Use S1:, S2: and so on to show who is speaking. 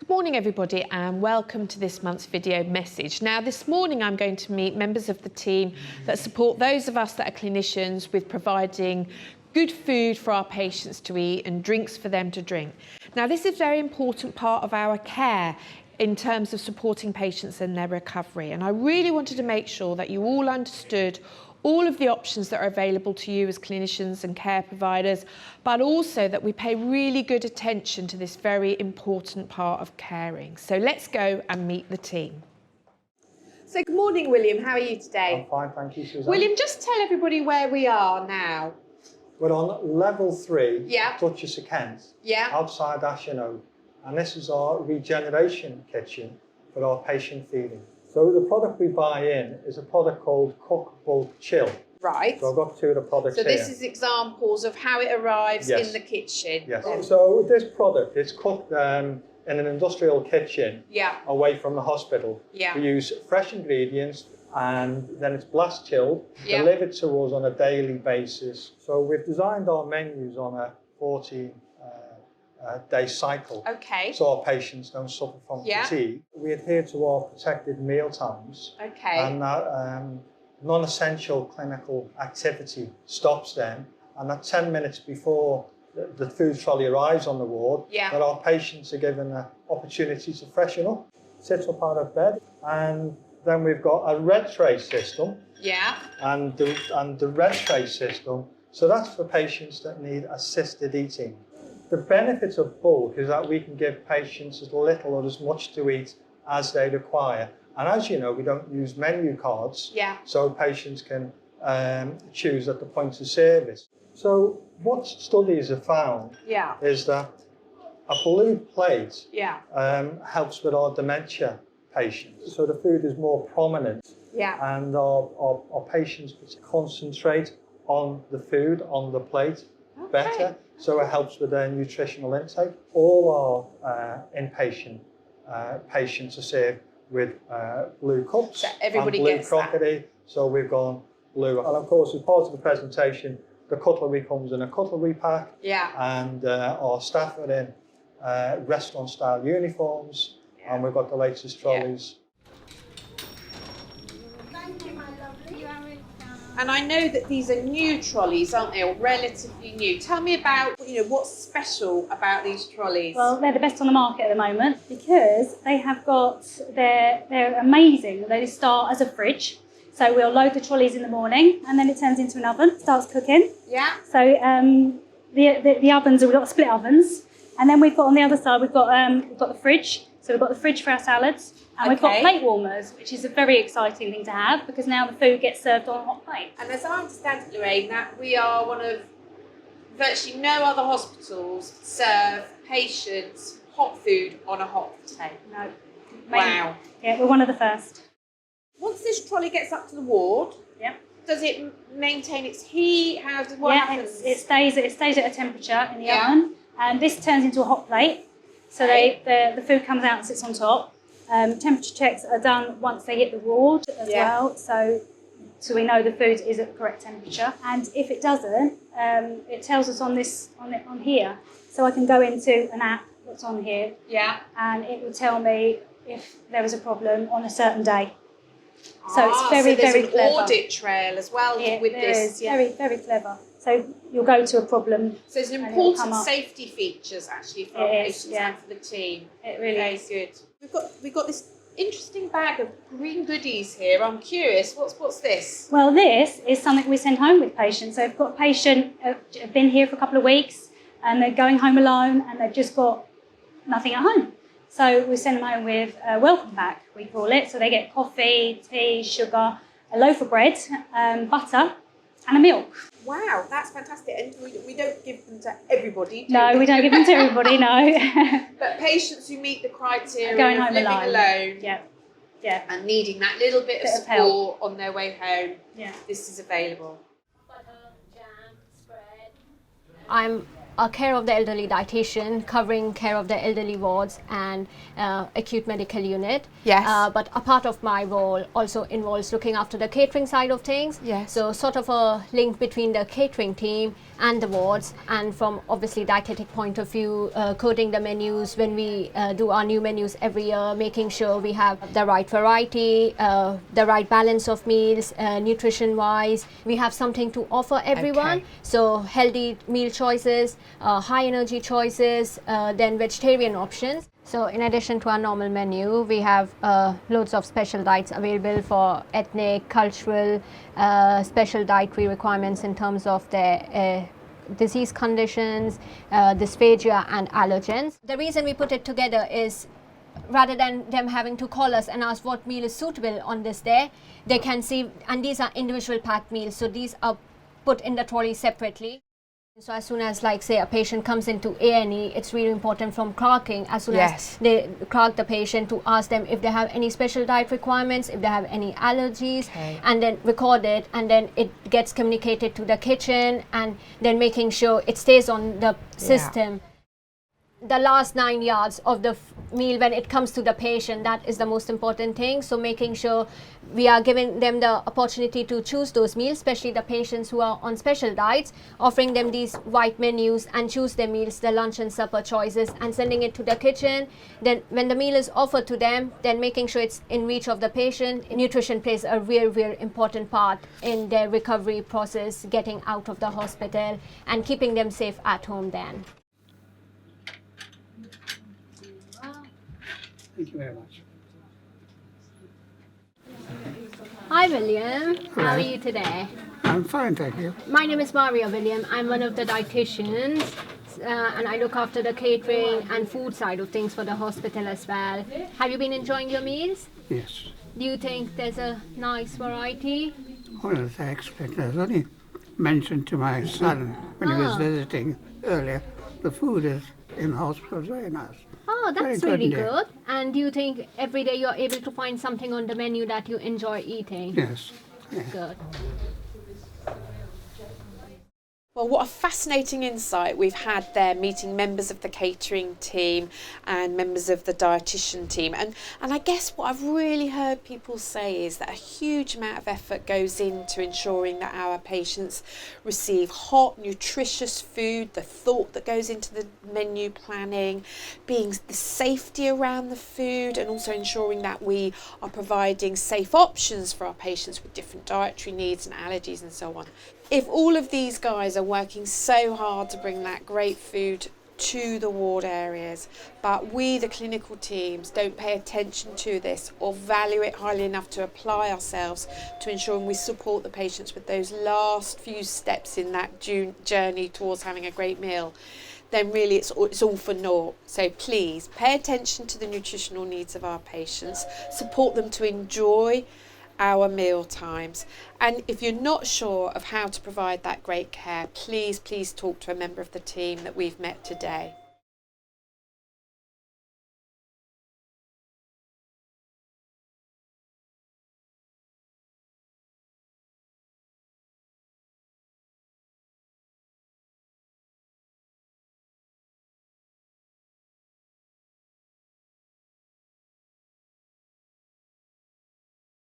S1: Good morning everybody and welcome to this month's video message. Now this morning I'm going to meet members of the team that support those of us that are clinicians with providing good food for our patients to eat and drinks for them to drink. Now this is a very important part of our care in terms of supporting patients in their recovery, and I really wanted to make sure that you all understood all of the options that are available to you as clinicians and care providers, but also that we pay really good attention to this very important part of caring. So let's go and meet the team. So good morning, William. How are you today?
S2: I'm fine, thank you, Suzanne.
S1: William, just tell everybody where we are now.
S2: We're on level 3,
S1: Yeah.
S2: Duchess of Kent,
S1: Yeah.
S2: outside Ashford, and this is our regeneration kitchen for our patient feeding. So the product we buy in is a product called Cook Bulk Chill.
S1: Right.
S2: So I've got two of the products
S1: So
S2: here.
S1: this is examples of how it arrives in the kitchen.
S2: Yes. So this product is cooked in an industrial kitchen away from the hospital.
S1: Yeah.
S2: We use fresh ingredients and then it's blast chilled, delivered to us on a daily basis. So we've designed our menus on a 14-day cycle.
S1: Okay.
S2: So our patients don't suffer from fatigue. We adhere to our protected meal times.
S1: Okay.
S2: And that non-essential clinical activity stops then. And that 10 minutes before the food trolley arrives on the ward, that our patients are given an opportunity to freshen up, sit up out of bed, and then we've got a red tray system.
S1: Yeah.
S2: And the red tray system, so that's for patients that need assisted eating. The benefit of bulk is that we can give patients as little or as much to eat as they require. And as you know, we don't use menu cards, so patients can choose at the point of service. So what studies have found is that a blue plate helps with our dementia patients. So the food is more prominent, and our patients concentrate on the food, on the plate better. So it helps with their nutritional intake. All our inpatient patients are served with blue cups
S1: so everybody
S2: and blue
S1: gets
S2: crockery. That. So we've gone blue. And of course, as part of the presentation, the cutlery comes in a cutlery pack. And our staff are in restaurant-style uniforms. And we've got the latest trolleys.
S3: Thank you, my lovely.
S1: And I know that these are new trolleys, aren't they, or relatively new. Tell me about, what's special about these trolleys?
S3: Well, they're the best on the market at the moment because they have got, they're amazing. They start as a fridge. So we'll load the trolleys in the morning and then it turns into an oven, starts cooking.
S1: Yeah.
S3: So the ovens, we've got split ovens. And then we've got on the other side, we've got the fridge. So we've got the fridge for our salads. And we've got plate warmers, which is a very exciting thing to have because now the food gets served on a hot plate.
S1: And as I understand it, Lorraine, that we are one of virtually no other hospitals serve patients hot food on a hot plate.
S3: No.
S1: Wow.
S3: Yeah, we're one of the first.
S1: Once this trolley gets up to the ward, does it maintain its heat? What happens?
S3: It stays at a temperature in the oven, and this turns into a hot plate. So the food comes out and sits on top. Temperature checks are done once they hit the ward as well, so we know the food is at the correct temperature. And if it doesn't, it tells us on here. So I can go into an app that's on here, and it will tell me if there was a problem on a certain day. So it's very, very clever.
S1: There's an audit trail as well with this.
S3: Very, very clever. So you'll go to a problem.
S1: So there's an important safety features actually for our patients and for the team.
S3: It really is
S1: good. We've got this interesting bag of green goodies here. I'm curious, what's this?
S3: Well, this is something we send home with patients. So I've got a patient have been here for a couple of weeks and they're going home alone and they've just got nothing at home. So we send them home with a welcome pack, we call it. So they get coffee, tea, sugar, a loaf of bread, butter and a milk.
S1: Wow, that's fantastic. And we don't give them to everybody, do
S3: No, we don't give them to everybody, no.
S1: But patients who meet the criteria
S3: going
S1: of
S3: home
S1: living alone
S3: and
S1: needing that little bit of support on their way home, this is available.
S4: Butter, jam, spread. I'm a care of the elderly dietitian, covering care of the elderly wards and acute medical unit.
S1: Yes.
S4: But a part of my role also involves looking after the catering side of things.
S1: Yes.
S4: So sort of a link between the catering team, and the wards, and from obviously dietetic point of view, coding the menus when we do our new menus every year, making sure we have the right variety, the right balance of meals, nutrition wise. We have something to offer everyone.
S1: Okay.
S4: So healthy meal choices, high energy choices, then vegetarian options. So in addition to our normal menu, we have loads of special diets available for ethnic, cultural, special dietary requirements in terms of their disease conditions, dysphagia and allergens. The reason we put it together is rather than them having to call us and ask what meal is suitable on this day, they can see, and these are individual packed meals, so these are put in the trolley separately. So as soon as, like, say, a patient comes into A&E, it's really important from clerking, as soon as they clerk the patient, to ask them if they have any special diet requirements, if they have any allergies, and then record it, and then it gets communicated to the kitchen, and then making sure it stays on the system. The last 9 yards of the meal, when it comes to the patient, that is the most important thing. So making sure we are giving them the opportunity to choose those meals, especially the patients who are on special diets, offering them these white menus and choose their meals, the lunch and supper choices, and sending it to the kitchen. Then when the meal is offered to them, then making sure it's in reach of the patient. Nutrition plays a very important part in their recovery process, getting out of the hospital and keeping them safe at home then.
S5: Thank you very much.
S4: Hi William, how are you today?
S5: I'm fine, thank you.
S4: My name is Maria William. I'm one of the dietitians and I look after the catering and food side of things for the hospital as well. Have you been enjoying your meals?
S5: Yes.
S4: Do you think there's a nice variety?
S5: Well, as I expect, I was only mentioned to my son when he was visiting earlier, the food is in hospital very nice.
S4: Oh,
S5: Very
S4: that's
S5: good
S4: really
S5: indeed.
S4: good. And do you think every day you're able to find something on the menu that you enjoy eating?
S5: Yes.
S4: Good.
S1: Well, what a fascinating insight we've had there, meeting members of the catering team and members of the dietitian team. And I guess what I've really heard people say is that a huge amount of effort goes into ensuring that our patients receive hot, nutritious food, the thought that goes into the menu planning, being the safety around the food, and also ensuring that we are providing safe options for our patients with different dietary needs and allergies and so on. If all of these guys are working so hard to bring that great food to the ward areas, but we, the clinical teams, don't pay attention to this or value it highly enough to apply ourselves to ensuring we support the patients with those last few steps in that journey towards having a great meal, then really it's all for naught. So please pay attention to the nutritional needs of our patients, support them to enjoy our meal times, and if you're not sure of how to provide that great care, please talk to a member of the team that we've met today.